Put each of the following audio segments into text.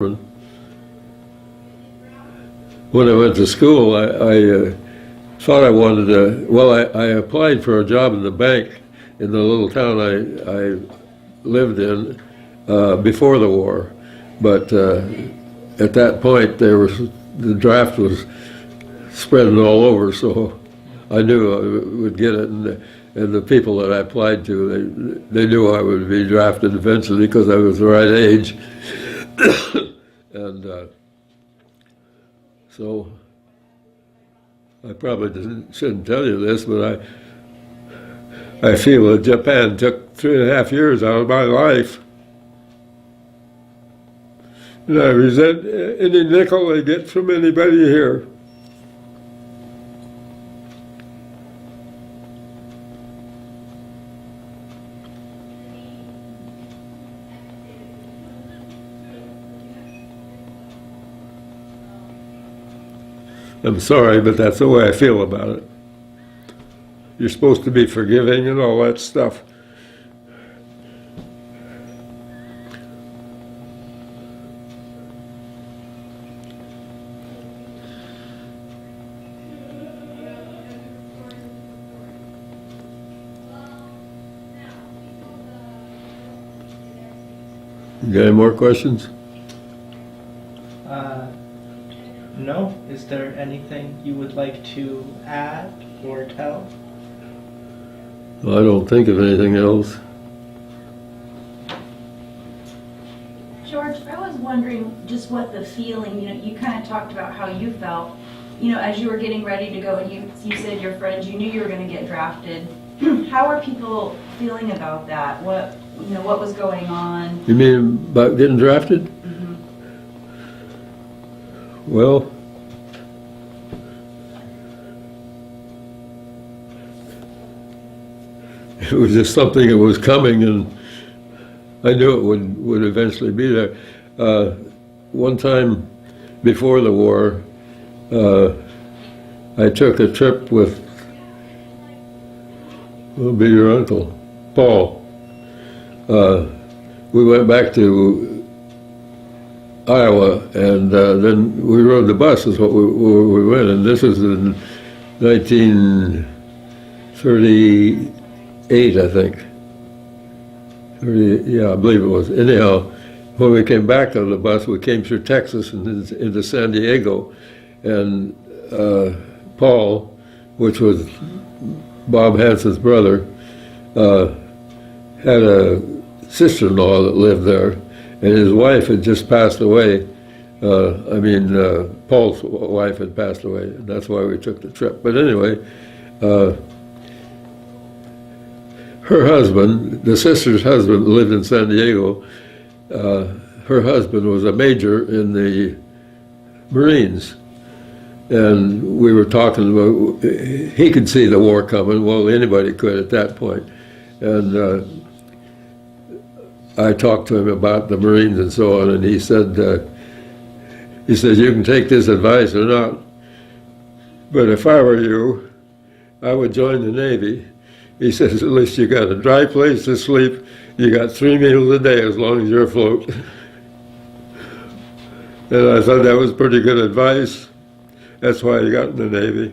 When I went to school, I thought I wanted to, well, I applied for a job in the bank in the little town I lived in before the war. But at that point, the draft was spreading all over, so I knew I would get it. And the people that I applied to, they knew I would be drafted eventually because I was the right age. And so I probably shouldn't tell you this, but I feel that Japan took 3.5 years out of my life. And I resent any nickel I get from anybody here. I'm sorry, but that's the way I feel about it. You're supposed to be forgiving and all that stuff. You got any more questions? No. Is there anything you would like to add or tell? I don't think of anything else. George, I was wondering just what the feeling, you kind of talked about how you felt, as you were getting ready to go, and you said your friends, you knew you were going to get drafted. How are people feeling about that? What was going on? You mean about getting drafted? Mm-hmm. Well, it was just something that was coming, and I knew it would eventually be there. One time before the war, I took a trip with, who'll be your uncle, Paul. We went back to Iowa, and then we rode the bus is where we went, and this was in 1938, I think. 30, yeah, I believe it was. Anyhow, when we came back on the bus, we came through Texas and into San Diego, and Paul, which was Bob Hanson's brother, had a sister-in-law that lived there, and his wife had just passed away. Paul's wife had passed away, and that's why we took the trip. But anyway, her husband, the sister's husband, lived in San Diego. Her husband was a major in the Marines, and we were talking about, he could see the war coming. Well, anybody could at that point. And I talked to him about the Marines and so on, and he said, you can take this advice or not, but if I were you, I would join the Navy. He says, at least you got a dry place to sleep, you got 3 meals a day as long as you're afloat. And I thought that was pretty good advice. That's why I got in the Navy.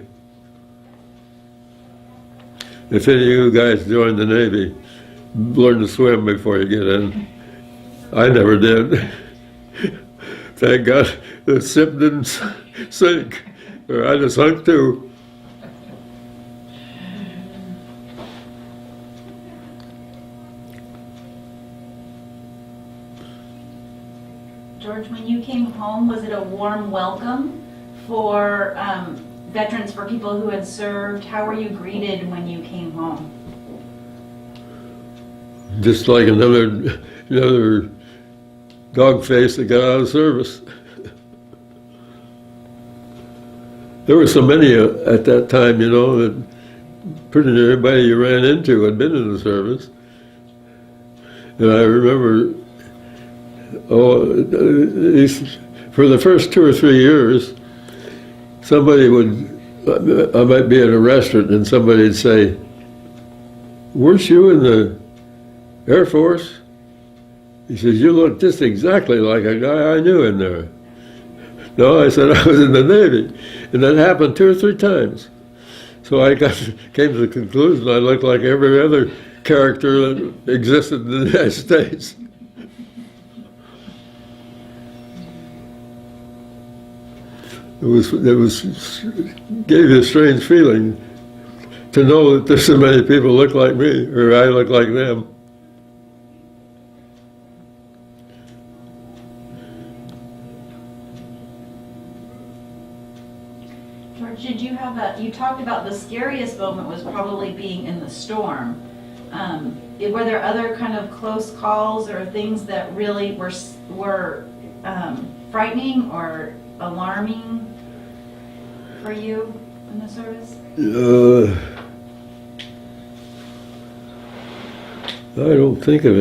If any of you guys join the Navy, learn to swim before you get in. I never did. Thank God the ship didn't sink, or I'd have sunk too. George, when you came home, was it a warm welcome for veterans, for people who had served? How were you greeted when you came home? Just like another dog face that got out of service. There were so many at that time, that pretty near everybody you ran into had been in the service. And I remember, for the first 2 or 3 years, I might be at a restaurant and somebody would say, "Weren't you in the Air Force?" He says, you look just exactly like a guy I knew in there. No, I said, I was in the Navy. And that happened 2 or 3 times. So I came to the conclusion I looked like every other character that existed in the United States. Gave you a strange feeling to know that there's so many people look like me, or I look like them. George, did you have you talked about the scariest moment was probably being in the storm. Were there other kind of close calls or things that really were frightening or alarming for you in the service? I don't think of